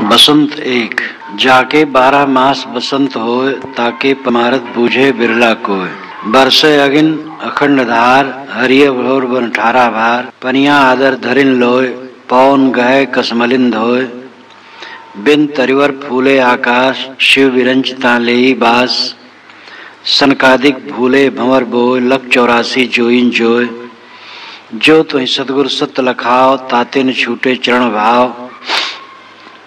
बसंत एक जाके 12 मास बसंत होए, ताके पमारत बूझे बिरला कोय। बरसे अगिन अखंड धार, हरिय भोर बन ठारा भार। पनिया आदर धरिन लोय, पौन गए कसमलिन धोय। बिन तरिवर फूले आकाश, शिव विरंच तालेई बास। सनकादिक भूले भंवर बोय, लख 84 जोइन जोय। जो तुहि सतगुर सत्य लखाओ, ताते न छूटे चरण भाव।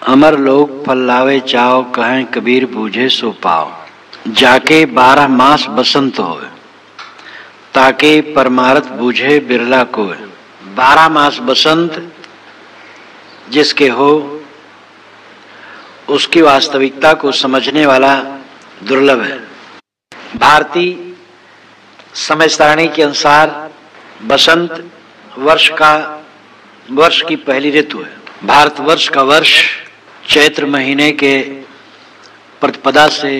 अमर लोक फल लावे चाओ, कहें कबीर बूझे सो पाओ। जाके 12 मास बसंत होए, ताके परमारथ बूझे बिरला कोय। 12 मास बसंत जिसके हो, उसकी वास्तविकता को समझने वाला दुर्लभ है। भारतीय समय सारणी के अनुसार बसंत वर्ष की पहली ऋतु है। भारतवर्ष का वर्ष चैत्र महीने के प्रतिपदा से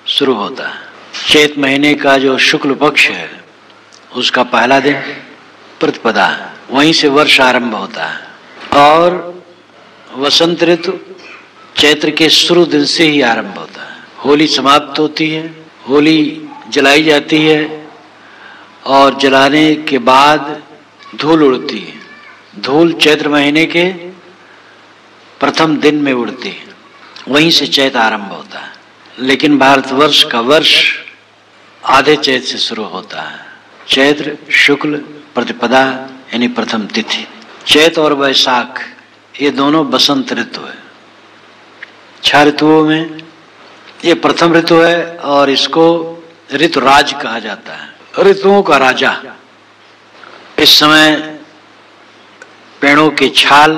शुरू होता है। चैत्र महीने का जो शुक्ल पक्ष है, उसका पहला दिन प्रतिपदा है, वहीं से वर्ष आरंभ होता है। और वसंत ऋतु चैत्र के शुरू दिन से ही आरंभ होता है। होली समाप्त होती है, होली जलाई जाती है और जलाने के बाद धूल उड़ती है। धूल चैत्र महीने के प्रथम दिन में उड़ती है, वहीं से चैत्र आरंभ होता है। लेकिन भारतवर्ष का वर्ष आधे चैत्र से शुरू होता है। चैत्र शुक्ल प्रतिपदा यानी प्रथम तिथि। चैत्र और वैशाख ये दोनों बसंत ऋतु है। 6 ऋतुओं में ये प्रथम ऋतु है और इसको ऋतुराज कहा जाता है, ऋतुओं का राजा। इस समय पेड़ों के छाल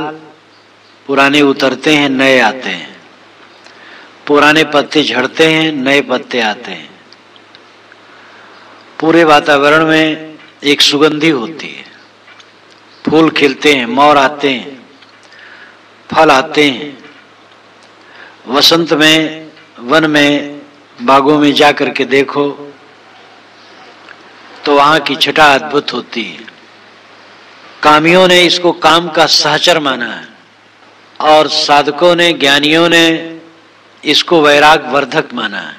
पुराने उतरते हैं, नए आते हैं। पुराने पत्ते झड़ते हैं, नए पत्ते आते हैं। पूरे वातावरण में एक सुगंधी होती है। फूल खिलते हैं, मोर आते हैं, फल आते हैं। वसंत में वन में बागों में जाकर के देखो तो वहां की छटा अद्भुत होती है। कामियों ने इसको काम का सहचर माना है और साधकों ने, ज्ञानियों ने इसको वैराग वर्धक माना है।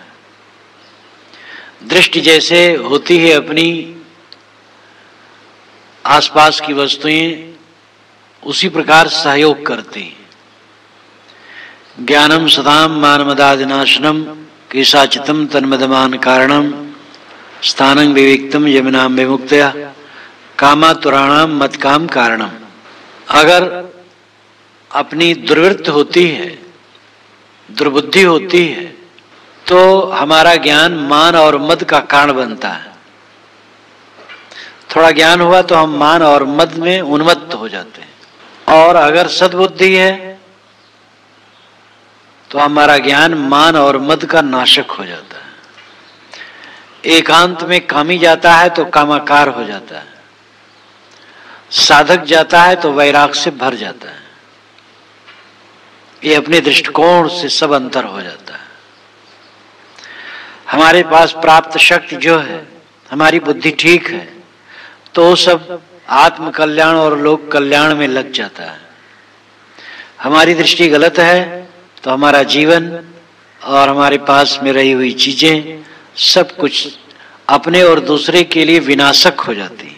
दृष्टि जैसे होती है अपनी आसपास की वस्तुएं, उसी प्रकार सहयोग करती हैं। ज्ञानम सदाम मानमदादिनाशनम, केशाचितम तन्मदमान कारणम। स्थानं विविक्तम यमुनाम विमुक्तया, कामातुराणाम मत काम कारणम। अगर अपनी दुर्वृत्ति होती है, दुर्बुद्धि होती है, तो हमारा ज्ञान मान और मद का कारण बनता है। थोड़ा ज्ञान हुआ तो हम मान और मद में उन्मत्त हो जाते हैं। और अगर सद्बुद्धि है तो हमारा ज्ञान मान और मद का नाशक हो जाता है। एकांत में कामी जाता है तो कामाकार हो जाता है। साधक जाता है तो वैराग से भर जाता है। ये अपने दृष्टिकोण से सब अंतर हो जाता है। हमारे पास प्राप्त शक्ति जो है, हमारी बुद्धि ठीक है तो सब आत्म कल्याण और लोक कल्याण में लग जाता है। हमारी दृष्टि गलत है तो हमारा जीवन और हमारे पास में रही हुई चीजें सब कुछ अपने और दूसरे के लिए विनाशक हो जाती है।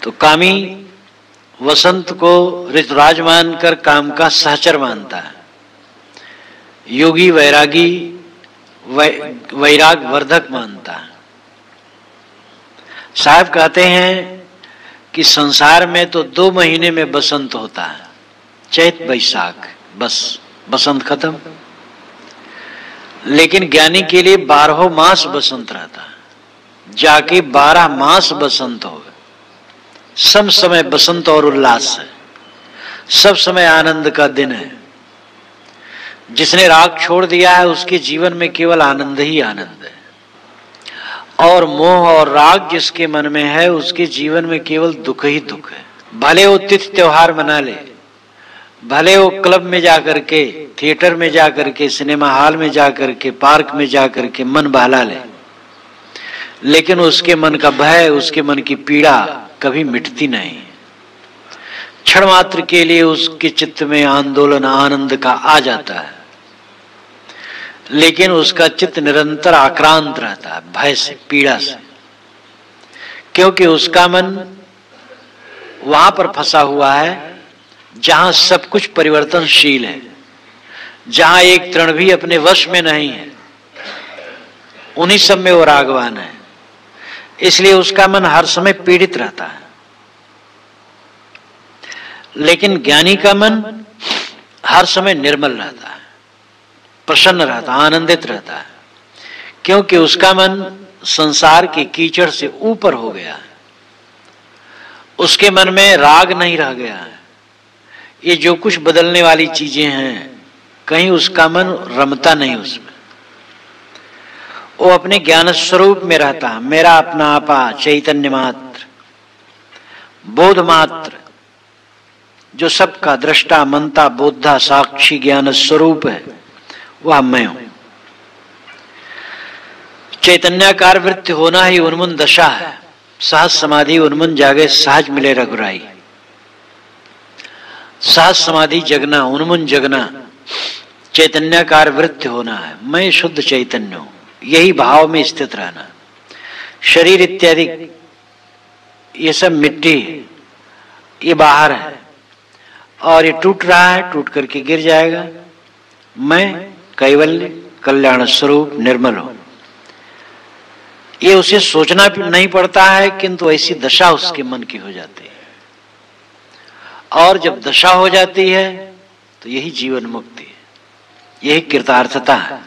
तो कामी वसंत को ऋतुराज मानकर काम का सहचर मानता है। योगी वैरागी वैराग वर्धक मानता है। साहब कहते हैं कि संसार में तो 2 महीने में बसंत होता है, चैत वैशाख, बस बसंत खत्म। लेकिन ज्ञानी के लिए 12 मास बसंत रहता है। जाके 12 मास बसंत हो, सब समय बसंत और उल्लास है, सब समय आनंद का दिन है। जिसने राग छोड़ दिया है उसके जीवन में केवल आनंद ही आनंद है। और मोह और राग जिसके मन में है उसके जीवन में केवल दुख ही दुख है। भले वो तिथि त्योहार मना ले, भले वो क्लब में जाकर के, थिएटर में जाकर के, सिनेमा हॉल में जाकर के, पार्क में जाकर के मन बहला ले, लेकिन उसके मन का भय, उसके मन की पीड़ा कभी मिटती नहीं। क्षण मात्र के लिए उसके चित्त में आंदोलन आनंद का आ जाता है, लेकिन उसका चित्त निरंतर आक्रांत रहता है भय से, पीड़ा से, क्योंकि उसका मन वहां पर फंसा हुआ है जहां सब कुछ परिवर्तनशील है, जहां एक तृण भी अपने वश में नहीं है, उन्हीं सब में वो रागवान है। इसलिए उसका मन हर समय पीड़ित रहता है। लेकिन ज्ञानी का मन हर समय निर्मल रहता है, प्रसन्न रहता है, आनंदित रहता है, क्योंकि उसका मन संसार के कीचड़ से ऊपर हो गया है। उसके मन में राग नहीं रह गया है। ये जो कुछ बदलने वाली चीजें हैं, कहीं उसका मन रमता नहीं उसमें। वो अपने ज्ञान स्वरूप में रहता है। मेरा अपना आपा चैतन्य मात्र, बोध मात्र, जो सबका दृष्टा मनता बोधा साक्षी ज्ञान स्वरूप है, वह मैं हूं। चैतन्याकार वृत्ति होना ही उन्मुन दशा है। सहज समाधि उन्मुन जागे सहज मिले रघुराई। सहज समाधि जगना, उन्मुन जगना, चैतन्याकार वृत्ति होना है। मैं शुद्ध चैतन्य हूं, यही भाव में स्थित रहना। शरीर इत्यादि ये सब मिट्टी है, ये बाहर है और ये टूट रहा है, टूट करके गिर जाएगा। मैं कैवल्य कल्याण स्वरूप निर्मल हूं, ये उसे सोचना नहीं पड़ता है, किंतु ऐसी दशा उसके मन की हो जाती है। और जब दशा हो जाती है तो यही जीवन मुक्ति है, यही कृतार्थता है।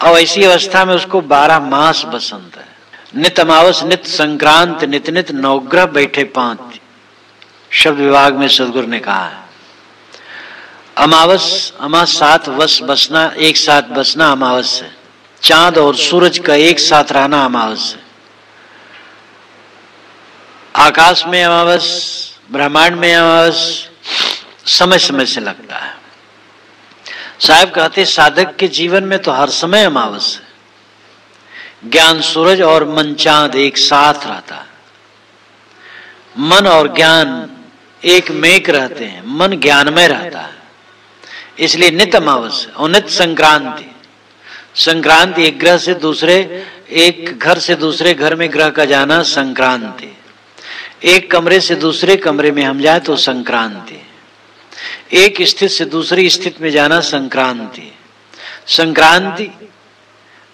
और ऐसी अवस्था में उसको 12 मास बसंत है। नित अमावस नित संक्रांत नित नित नवग्रह बैठे पांच, शब्द विभाग में सदगुरु ने कहा है। अमावस अमास 7 वर्ष बसना, एक साथ बसना अमावस है। चांद और सूरज का एक साथ रहना अमावस है। आकाश में अमावस, ब्रह्मांड में अमावस समय समय से लगता है। साहब कहते साधक के जीवन में तो हर समय अमावस है। ज्ञान सूरज और मन चांद एक साथ रहता है। मन और ज्ञान एक मेक रहते हैं, मन ज्ञानमय रहता है, इसलिए नित अमावस और नित संक्रांति। संक्रांति एक ग्रह से दूसरे, एक घर से दूसरे घर में ग्रह का जाना संक्रांति। एक कमरे से दूसरे कमरे में हम जाए तो संक्रांति। एक स्थित से दूसरी स्थिति में जाना संक्रांति। संक्रांति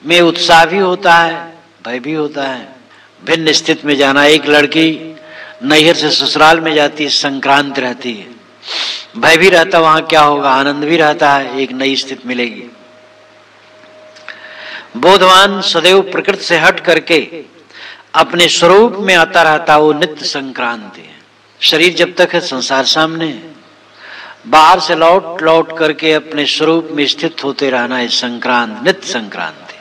में उत्साह भी होता है, भय भी होता है। भिन्न स्थिति में जाना, एक लड़की नैहर से ससुराल में जाती है, संक्रांति रहती है, भय भी रहता वहां क्या होगा, आनंद भी रहता है, एक नई स्थिति मिलेगी। बोधवान सदैव प्रकृति से हट करके अपने स्वरूप में आता रहता, वो नित्य संक्रांति है। शरीर जब तक है संसार सामने है, बाहर से लौट लौट करके अपने स्वरूप में स्थित होते रहना है संक्रांत, नित्य संक्रांति।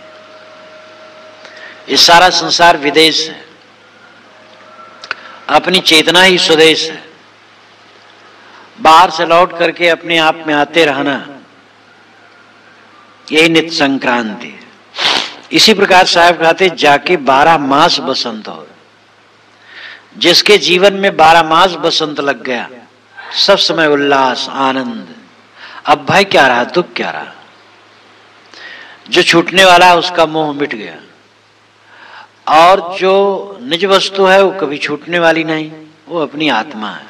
ये सारा संसार विदेश है, अपनी चेतना ही स्वदेश है। बाहर से लौट करके अपने आप में आते रहना, यही नित्य संक्रांति है। इसी प्रकार साहब कहते जाके 12 मास बसंत हो। जिसके जीवन में 12 मास बसंत लग गया, सब समय उल्लास आनंद, अब भय क्या रहा, दुख क्या रहा। जो छूटने वाला है उसका मोह मिट गया, और जो निज वस्तु है वो कभी छूटने वाली नहीं, वो अपनी आत्मा है।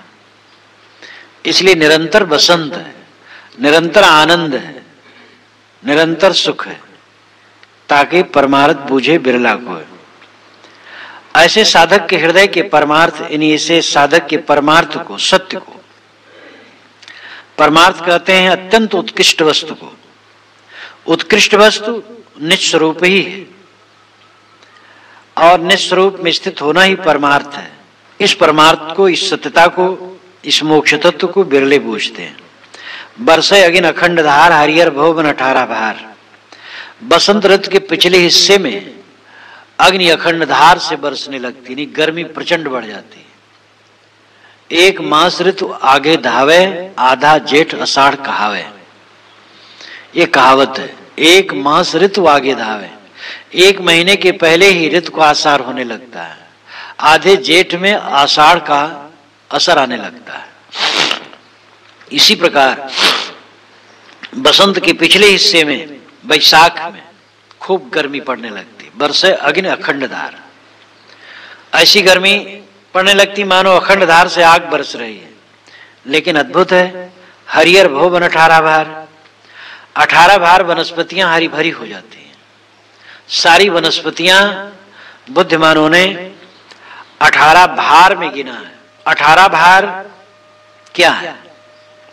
इसलिए निरंतर बसंत है, निरंतर आनंद है, निरंतर सुख है, ताकि परमार्थ बूझे बिरला को। ऐसे साधक के हृदय के परमार्थ, यानी ऐसे साधक के परमार्थ को, सत्य को परमार्थ कहते हैं, अत्यंत उत्कृष्ट वस्तु को। उत्कृष्ट वस्तु निस्वरूप ही है, और निस्वरूप में स्थित होना ही परमार्थ है। इस परमार्थ को, इस सत्यता को, इस मोक्ष तत्व को बिरले बूझते हैं। बरसे अगिन अखंड धार, हरिहर भवन 18 भार। बसंत ऋतु के पिछले हिस्से में अग्नि अखंड धार से बरसने लगती, नहीं गर्मी प्रचंड बढ़ जाती। एक मास ऋतु आगे धावे, आधा जेठ अषाढ़ कहावे, ये कहावत है। एक मास ऋतु आगे धावे, एक महीने के पहले ही ऋतु को आसार होने लगता है। आधे जेठ में आषाढ़ का असर आने लगता है। इसी प्रकार बसंत के पिछले हिस्से में, वैशाख में खूब गर्मी पड़ने लगती, बरसे अग्नि अखंडधार। ऐसी गर्मी पड़ने लगती मानो अखंडधार से आग बरस रही है। लेकिन अद्भुत है, हरियर भो बन 18 भार, 18 भार वनस्पतियां हरी भरी हो जाती हैं। सारी वनस्पतियां बुद्धिमानों ने 18 भार में गिना है। 18 भार क्या है?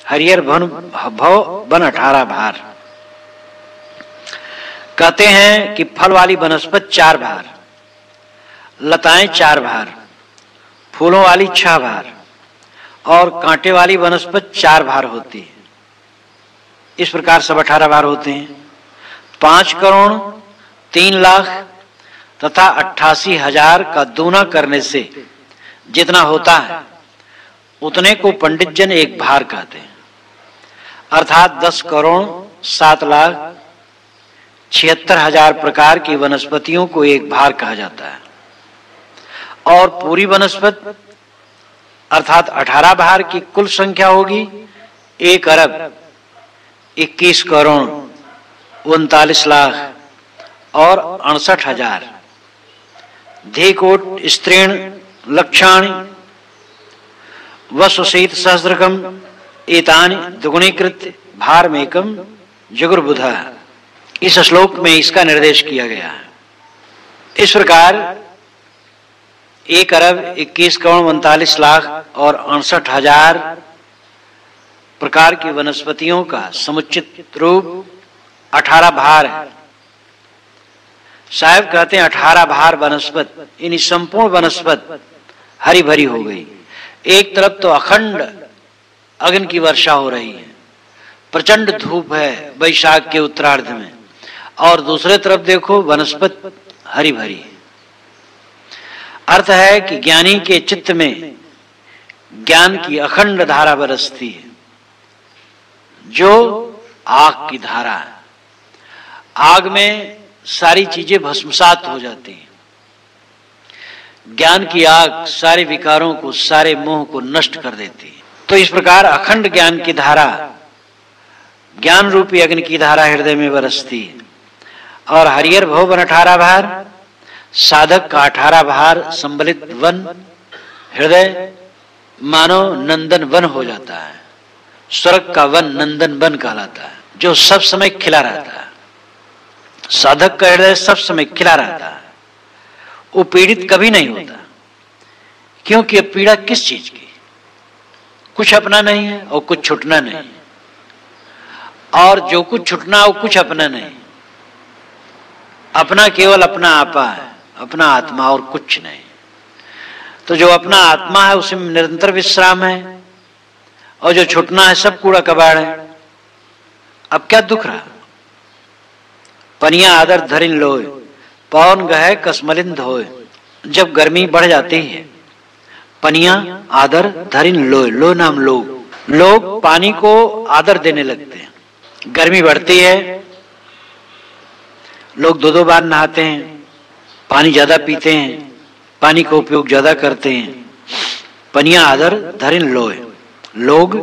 हरियर भव बन 18 भार। कहते हैं कि फल वाली वनस्पति 4 भार, लताएं 4 भार, फूलों वाली 6 भार और कांटे वाली वनस्पति 4 भार होती है। इस प्रकार सब 18 भार होते हैं। 5 करोड़ 3 लाख तथा 88,000 का दूना करने से जितना होता है उतने को पंडित जन एक भार कहते हैं। अर्थात 10 करोड़ 7 लाख 76,000 प्रकार की वनस्पतियों को एक भार कहा जाता है। और पूरी वनस्पति अर्थात 18 भार की कुल संख्या होगी 1 अरब 21 करोड़ 39 लाख और 68,000। धेकोट स्त्रीण लक्षाणि वसुशीत सहस्रकम एतानि दुगुणीकृत भारमेकम जुगुर्बुधा। इस श्लोक में इसका निर्देश किया गया है। इस प्रकार 1 अरब 21 करोड़ 39 लाख और 68,000 प्रकार की वनस्पतियों का समुचित रूप 18 भार है। साहब कहते हैं 18 भार वनस्पति, इन संपूर्ण वनस्पति हरी भरी हो गई। एक तरफ तो अखंड अग्नि की वर्षा हो रही है, प्रचंड धूप है वैशाख के उत्तरार्ध में, और दूसरे तरफ देखो वनस्पति हरी भरी है। अर्थ है कि ज्ञानी के चित्त में ज्ञान की अखंड धारा बरसती है, जो आग की धारा है। आग में सारी चीजें भस्मसात हो जाती हैं। ज्ञान की आग सारे विकारों को, सारे मोह को नष्ट कर देती है। तो इस प्रकार अखंड ज्ञान की धारा, ज्ञान रूपी अग्नि की धारा हृदय में बरसती है। और हरियर भव बन 18 भार, साधक का 18 भार संबलित वन हृदय मानो नंदन वन हो जाता है। स्वर्ग का वन नंदन वन कहलाता है, जो सब समय खिला रहता है। साधक का हृदय सब समय खिला रहता है, वो पीड़ित कभी नहीं होता। क्योंकि पीड़ा किस चीज की? कुछ अपना नहीं है और कुछ छुटना नहीं, और जो कुछ छुटना वो कुछ अपना नहीं। अपना केवल अपना आपा है, अपना आत्मा, और कुछ नहीं। तो जो अपना आत्मा है उसी में निरंतर विश्राम है, और जो छुटना है सब कूड़ा कबाड़ है। अब क्या दुख रहा? पनिया आदर धरिन लोय, पवन गहे कसमलिंद होय। जब गर्मी बढ़ जाती है, पनिया आदर धरिन लोय, लो नाम लोग पानी को आदर देने लगते हैं। गर्मी बढ़ती है, लोग 2-2 बार नहाते हैं, पानी ज्यादा पीते हैं, पानी का उपयोग ज्यादा करते हैं। पनिया आदर धरिन लोय, लोग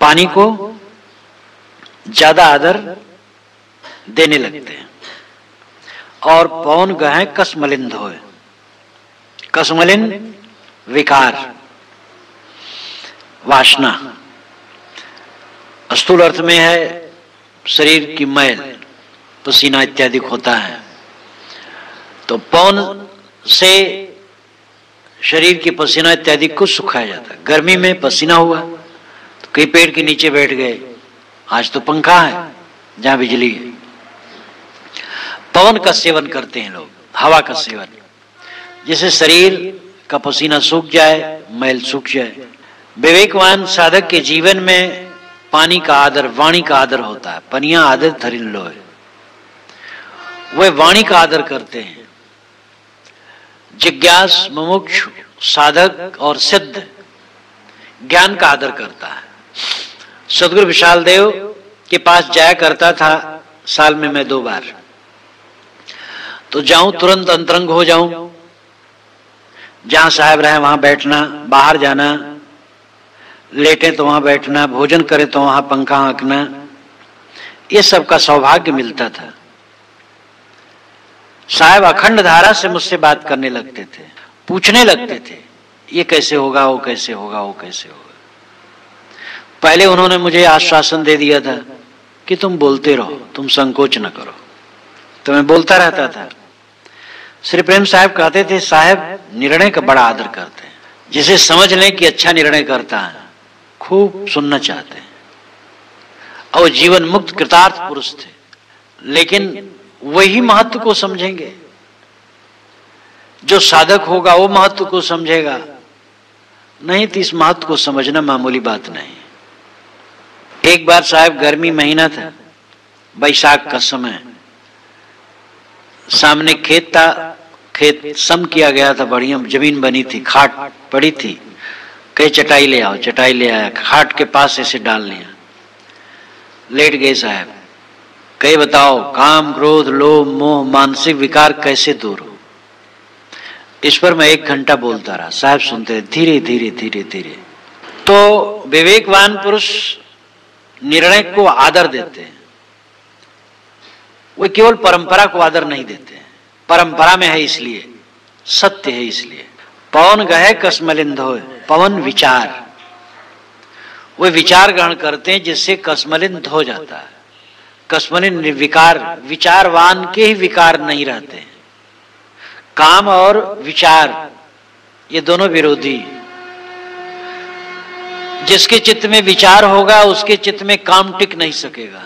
पानी को ज्यादा आदर देने लगते हैं। और पवन गहे कसमलिंद होए। कसमलिन विकार, वासना, स्थूल अर्थ में है शरीर की मैल, पसीना इत्यादि होता है। तो पवन से शरीर के पसीना इत्यादि को सुखाया जाता है। गर्मी में पसीना हुआ तो कई पेड़ के नीचे बैठ गए, आज तो पंखा है जहां बिजली है। पवन का सेवन करते हैं लोग, हवा का सेवन, जिससे शरीर का पसीना सूख जाए, मैल सूख जाए। विवेकवान साधक के जीवन में पानी का आदर, वाणी का आदर होता है। पनिया आदर धरिन लोय, वे वाणी का आदर करते हैं। जिज्ञास मुमुक्षु साधक और सिद्ध ज्ञान का आदर करता है। सदगुरु विशाल देव के पास जाया करता था साल में मैं 2 बार। तो जाऊं तुरंत अंतरंग हो जाऊं, जहां साहब रहे वहां बैठना, बाहर जाना, लेटे तो वहां बैठना, भोजन करे तो वहां पंखा हाँकना, ये सब का सौभाग्य मिलता था। साहब अखंड धारा से मुझसे बात करने लगते थे, पूछने लगते थे ये कैसे होगा, वो कैसे होगा, वो कैसे होगा। पहले उन्होंने मुझे आश्वासन दे दिया था कि तुम बोलते रहो, तुम संकोच न करो, तो मैं बोलता रहता था। श्री प्रेम साहब कहते थे साहब निर्णय का बड़ा आदर करते हैं, जिसे समझ लें कि अच्छा निर्णय करता है खूब सुनना चाहते हैं। और जीवन मुक्त कृतार्थ पुरुष थे, लेकिन वही महत्व को समझेंगे, जो साधक होगा वो महत्व को समझेगा, नहीं तो इस महत्व को समझना मामूली बात नहीं। एक बार साहब गर्मी महीना था, बैसाख का समय, सामने खेत था, खेत सम किया गया था, बढ़िया जमीन बनी थी, खाट पड़ी थी, कहीं चटाई ले आओ, चटाई ले आया, खाट के पास ऐसे डाल लिया, लेट गए साहब। कहीं बताओ काम क्रोध लोभ मोह मानसिक विकार कैसे दूर हो। इस पर मैं 1 घंटा बोलता रहा, साहब सुनते धीरे धीरे धीरे धीरे। तो विवेकवान पुरुष निर्णय को आदर देते हैं, वो केवल परंपरा को आदर नहीं देते हैं। परंपरा में है इसलिए, सत्य है इसलिए। पवन गहे कसमलिंधोय, पवन विचार, वो विचार ग्रहण करते हैं जिससे कसमलिंध हो जाता है। कसमलिन विकार, विचारवान के ही विकार नहीं रहते हैं। काम और विचार ये दोनों विरोधी। जिसके चित्त में विचार होगा उसके चित्त में काम टिक नहीं सकेगा।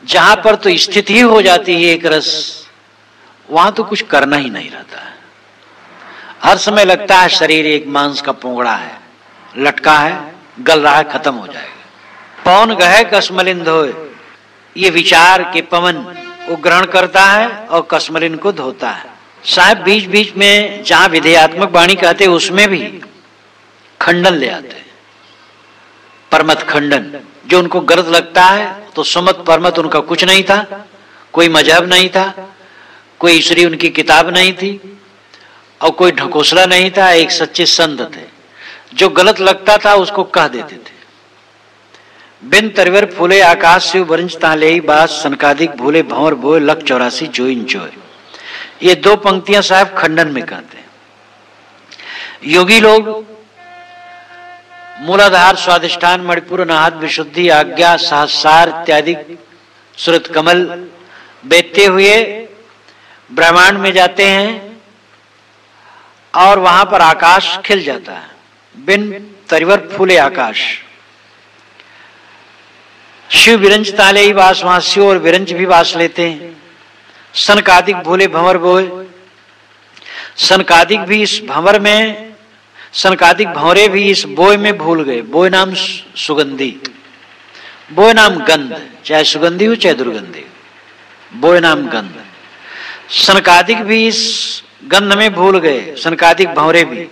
जहां पर तो स्थिति ही हो जाती है एक रस, वहां तो कुछ करना ही नहीं रहता है। हर समय लगता है शरीर एक मांस का पोंगड़ा है, लटका है, गल रहा है, खत्म हो जाएगा। पवन गहे कसमलिंध होए, ये विचार के पवन वो ग्रहण करता है और कसमलिन को धोता है। साहब बीच बीच में जहां विधेयात्मक वाणी कहते उसमें भी खंडन ले आते हैं, परमत खंडन। जो उनको गलत लगता है तो सुमत परमत उनका कुछ नहीं था, कोई मजहब नहीं था, कोई ईश्वरी उनकी किताब नहीं थी और कोई ढकोसला नहीं था, एक सच्चे संत थे। जो गलत लगता था उसको कह देते थे। बिन तरवर फूले आकाश से वरिंच ताले बास सनकादिक भूले भंवर बोए लख 84 जोइन जोए। ये 2 पंक्तियां साहब खंडन में कहते हैं। योगी लोग मूलाधार स्वादिष्ठान मणिपुर अनाहत विशुद्धि आज्ञा सहस्रार इत्यादि सुरत कमल बेचते हुए ब्रह्मांड में जाते हैं और वहां पर आकाश खिल जाता है। बिन तरिवर फूले आकाश, शिव विरंज ताले ही वास, वहां शिव और विरंज भी वास लेते हैं। सनकादिक भूले भंवर बोए, सनकादिक भी इस भंवर में, सनकादिक भंवरे भी इस बोय में भूल गए। बोय नाम सुगंधी, बोय नाम गंध, चाहे सुगंधी हो चाहे दुर्गंधी, बोय नाम गंध। सनकादिक भी इस गंध में भूल गए, सनकादिक भंवरे भी।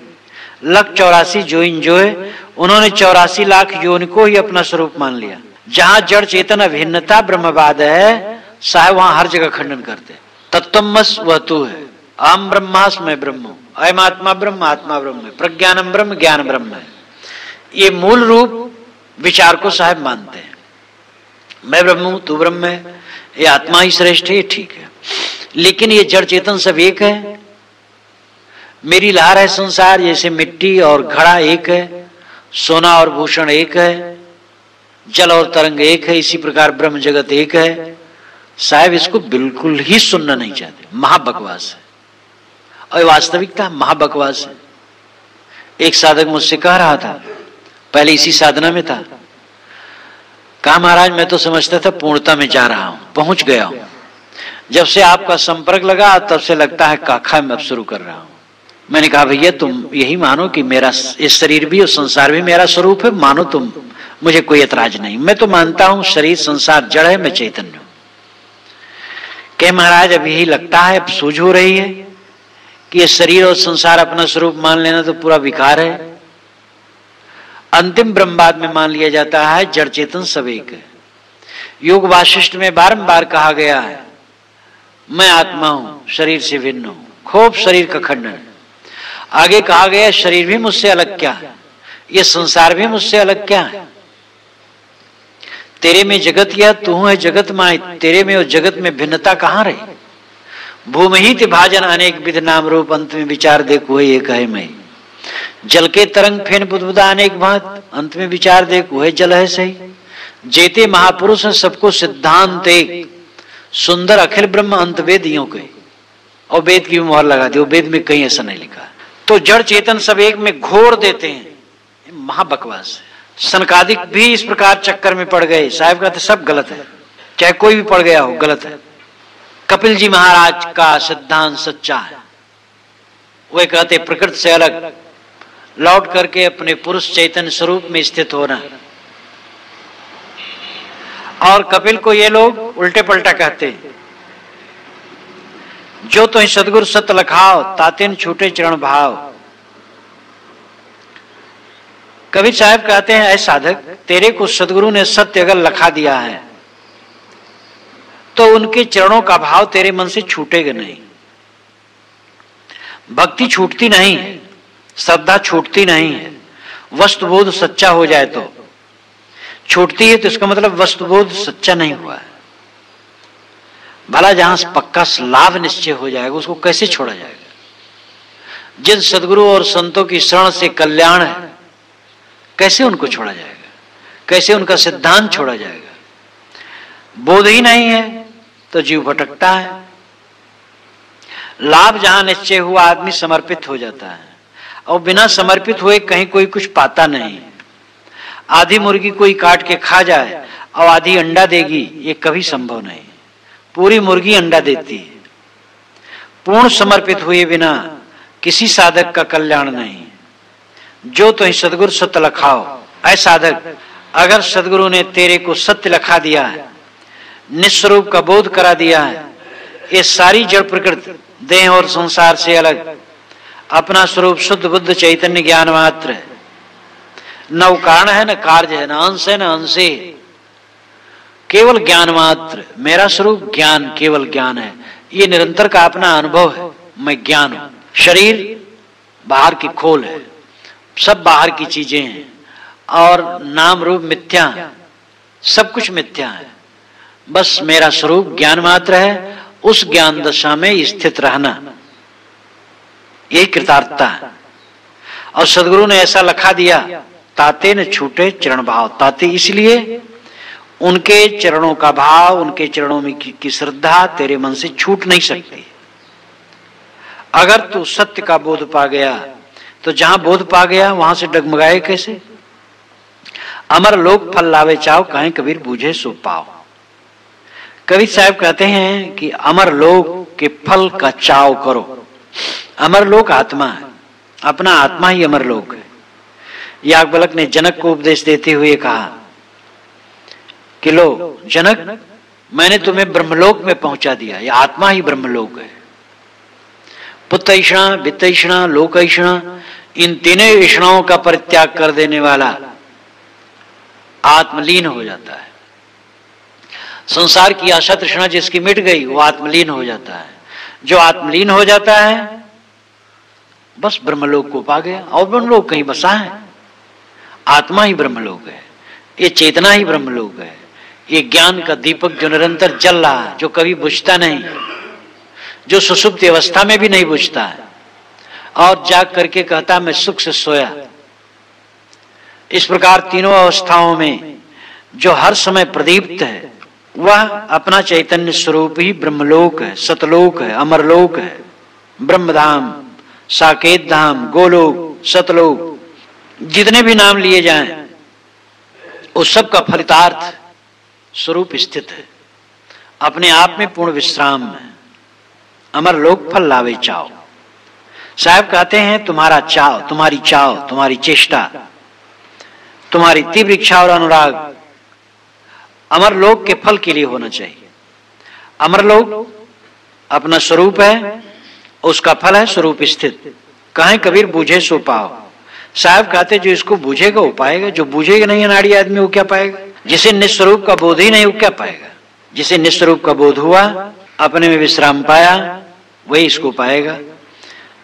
लख 84 जोइन जोए, उन्होंने 84 लाख योनि को ही अपना स्वरूप मान लिया। जहां जड़ चेतन अभिन्नता ब्रह्मवाद है, साहब वहां हर जगह खंडन करते। तत्वमस वह तू है, अहम ब्रह्मास्मि ब्रह्म, अयम आत्मा ब्रह्म, आत्मा ब्रह्म है, प्रज्ञानम ब्रह्म, ज्ञान ब्रह्म है। ये मूल रूप विचार को साहब मानते हैं। मैं ब्रह्म हूं, तू ब्रह्म है, ये आत्मा ही श्रेष्ठ है, ठीक है, लेकिन ये जड़ चेतन सब एक है। मेरी लहर है संसार, जैसे मिट्टी और घड़ा एक है, सोना और भूषण एक है, जल और तरंग एक है, इसी प्रकार ब्रह्म जगत एक है। साहब इसको बिल्कुल ही सुनना नहीं चाहते, महाबकवास है और वास्तविकता महाबकवास है। एक साधक मुझसे कह रहा था, पहले इसी साधना में था, कहा महाराज मैं तो समझता था पूर्णता में जा रहा हूं, पहुंच गया हूं, जब से आपका संपर्क लगा तब से लगता है काखा में अब शुरू कर रहा हूं। मैंने कहा भैया तुम यही मानो कि मेरा इस शरीर भी और संसार भी मेरा स्वरूप है, मानो तुम, मुझे कोई ऐतराज नहीं। मैं तो मानता हूं शरीर संसार जड़ है, मैं चैतन्य हूं। कह महाराज अब यही लगता है, अब सूझ हो रही है कि ये शरीर और संसार अपना स्वरूप मान लेना तो पूरा विकार है। अंतिम ब्रह्मवाद में मान लिया जाता है जड़ चेतन सब एक है। योग वाशिष्ठ में बारंबार कहा गया है मैं आत्मा हूं, शरीर से भिन्न हूं, खूब शरीर का खंडन। आगे कहा गया शरीर भी मुझसे अलग क्या है, ये संसार भी मुझसे अलग क्या है। तेरे में जगत या तू है जगत माय, तेरे में और जगत में भिन्नता कहां रही। भूमिहित भाजन अनेक विध नाम रूप, अंत में विचार देखो ये कहे मैं। जल के तरंग फेन बुदबुदा अनेक भांत, अंत में विचार देखो है जल है सही। जेते महापुरुष है सबको सिद्धांत एक, सुंदर अखिल ब्रह्म अंत वेद यों के। और वेद की भी मोहर लगा दी, वेद में कहीं ऐसा नहीं लिखा। तो जड़ चेतन सब एक में घोर देते हैं, महाबकवास है। सनकादिक भी इस प्रकार चक्कर में पड़ गए। साहब कहते सब गलत है, चाहे कोई भी पड़ गया हो गलत है। कपिल जी महाराज का सिद्धांत सच्चा है। वे कहते प्रकृति से अलग लौट करके अपने पुरुष चैतन्य स्वरूप में स्थित होना। और कपिल को ये लोग उल्टे पलटा कहते हैं। जो तो सदगुरु सत्य लखाओ, तातिन छूटे चरण भाव। कबीर साहब कहते हैं ऐ साधक, तेरे को सदगुरु ने सत्य अगर लखा दिया है तो उनके चरणों का भाव तेरे मन से छूटेगा नहीं। भक्ति छूटती नहीं है, श्रद्धा छूटती नहीं है। वस्तुबोध सच्चा हो जाए तो छूटती है, तो इसका मतलब वस्तुबोध सच्चा नहीं हुआ है। भला जहां पक्का लाभ निश्चय हो जाएगा उसको कैसे छोड़ा जाएगा। जिन सदगुरु और संतों की शरण से कल्याण है, कैसे उनको छोड़ा जाएगा, कैसे उनका सिद्धांत छोड़ा जाएगा। बोध ही नहीं है तो जीव भटकता है। लाभ जहां निश्चय हुआ आदमी समर्पित हो जाता है, और बिना समर्पित हुए कहीं कोई कुछ पाता नहीं। आधी मुर्गी कोई काट के खा जाए और आधी अंडा देगी, ये कभी संभव नहीं। पूरी मुर्गी अंडा देती है। पूर्ण समर्पित हुए बिना किसी साधक का कल्याण नहीं। जो तो ही सदगुरु सत्य लखाओ। ऐ साधक, अगर सदगुरु ने तेरे को सत्य लखा दिया है, निस्वरूप का बोध करा दिया है, ये सारी जड़ प्रकृति देह और संसार से अलग अपना स्वरूप शुद्ध बुद्ध चैतन्य ज्ञान मात्र है। न वो कारण है, न कार्य है, न अंश है, न अंशे, केवल ज्ञान मात्र। मेरा स्वरूप ज्ञान, केवल ज्ञान है। ये निरंतर का अपना अनुभव है। मैं ज्ञान हूं। शरीर बाहर की खोल है, सब बाहर की चीजें हैं, और नाम रूप मिथ्या, सब कुछ मिथ्या है। बस मेरा स्वरूप ज्ञान मात्र है। उस ज्ञान दशा में स्थित रहना, यही कृतार्थता है। और सदगुरु ने ऐसा लखा दिया, ताते न छूटे चरण भाव। ताते इसलिए उनके चरणों का भाव, उनके चरणों में की श्रद्धा तेरे मन से छूट नहीं सकती। अगर तू सत्य का बोध पा गया तो जहां बोध पा गया वहां से डगमगाए कैसे। अमर लोक फल लावे चाव, कहें कबीर बूझे सो पाओ। कबीर साहब कहते हैं कि अमर लोक के फल का चाव करो। अमर लोक आत्मा है, अपना आत्मा ही अमर लोक है। याज्ञवल्क्य ने जनक को उपदेश देते हुए कहा कि लो जनक, मैंने तुम्हें ब्रह्मलोक में पहुंचा दिया। यह आत्मा ही ब्रह्मलोक है। पुत्रैषणा, वित्तैषणा, लोकैषणा, इन तीनों ऐषणाओं का परित्याग कर देने वाला आत्मलीन हो जाता है। संसार की आशा तृष्णा जिसकी मिट गई वो आत्मलीन हो जाता है। जो आत्मलीन हो जाता है बस ब्रह्मलोक को पा गया। और ब्रह्मलोक कहीं बसा है? आत्मा ही ब्रह्मलोक है, ये चेतना ही ब्रह्मलोक है। ये ज्ञान का दीपक जो निरंतर जल रहा है, जो कभी बुझता नहीं, जो सुषुप्ति अवस्था में भी नहीं बुझता है और जाग करके कहता मैं सुख से सोया। इस प्रकार तीनों अवस्थाओं में जो हर समय प्रदीप्त है वह अपना चैतन्य स्वरूप ही ब्रह्मलोक है, सतलोक है, अमरलोक है, ब्रह्मधाम, साकेत धाम, गोलोक, सतलोक, जितने भी नाम लिए जाएं उस सब का फलितार्थ स्वरूप स्थित है, अपने आप में पूर्ण विश्राम है। अमरलोक फल लावे चाव। साहब कहते हैं तुम्हारा चाव, तुम्हारी चेष्टा, तुम्हारी तीव्र इच्छा और अनुराग अमरलोक के फल के लिए होना चाहिए। अमरलोक अपना स्वरूप है, उसका फल है स्वरूप स्थित। कहें कबीर बूझे सो पाओ। साहब कहते जो इसको बूझेगा वो पाएगा, जो बूझेगा नहीं अनाड़ी आदमी वो क्या पाएगा। जिसे निस्वरूप का बोध ही नहीं वो क्या पाएगा। जिसे निस्वरूप का बोध हुआ, अपने में विश्राम पाया, वही इसको पाएगा।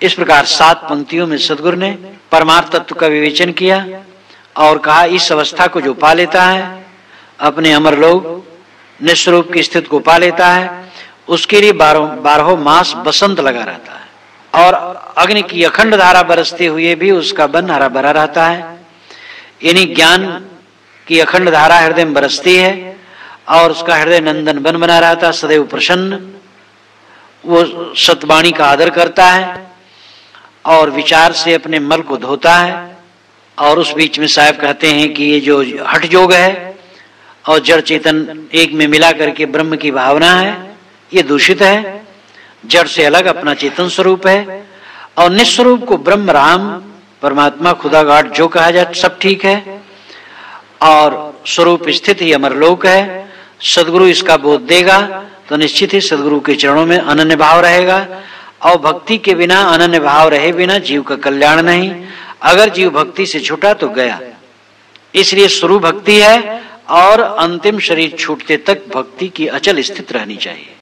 इस प्रकार 7 पंक्तियों में सद्गुरु ने परमार्थ तत्व का विवेचन किया और कहा इस अवस्था को जो पा लेता है, अपने अमर लोक निस्वरूप की स्थिति को पा लेता है, उसके लिए 12 मास बसंत लगा रहता है और अग्नि की अखंड धारा बरसते हुए भी उसका वन हरा भरा रहता है। यानी ज्ञान की अखंड धारा हृदय में बरसती है और उसका हृदय नंदन बन बना रहता है, सदैव प्रसन्न। वो सतवाणी का आदर करता है और विचार से अपने मल को धोता है। और उस बीच में साहब कहते हैं कि ये जो हठ योग है और जड़ चेतन एक में मिला करके ब्रह्म की भावना है, ये दूषित है। जड़ से अलग अपना चेतन स्वरूप है और निस्वरूप को ब्रह्म, राम, परमात्मा, खुदा, गाड जो कहा जाए सब ठीक है और स्वरूप स्थित ही अमरलोक है। सदगुरु इसका बोध देगा तो निश्चित ही सदगुरु के चरणों में अनन्य भाव रहेगा और भक्ति के बिना, अनन्य भाव रहे बिना जीव का कल्याण नहीं। अगर जीव भक्ति से छूटा तो गया। इसलिए स्वरूप भक्ति है और अंतिम शरीर छूटते तक भक्ति की अचल स्थिति रहनी चाहिए।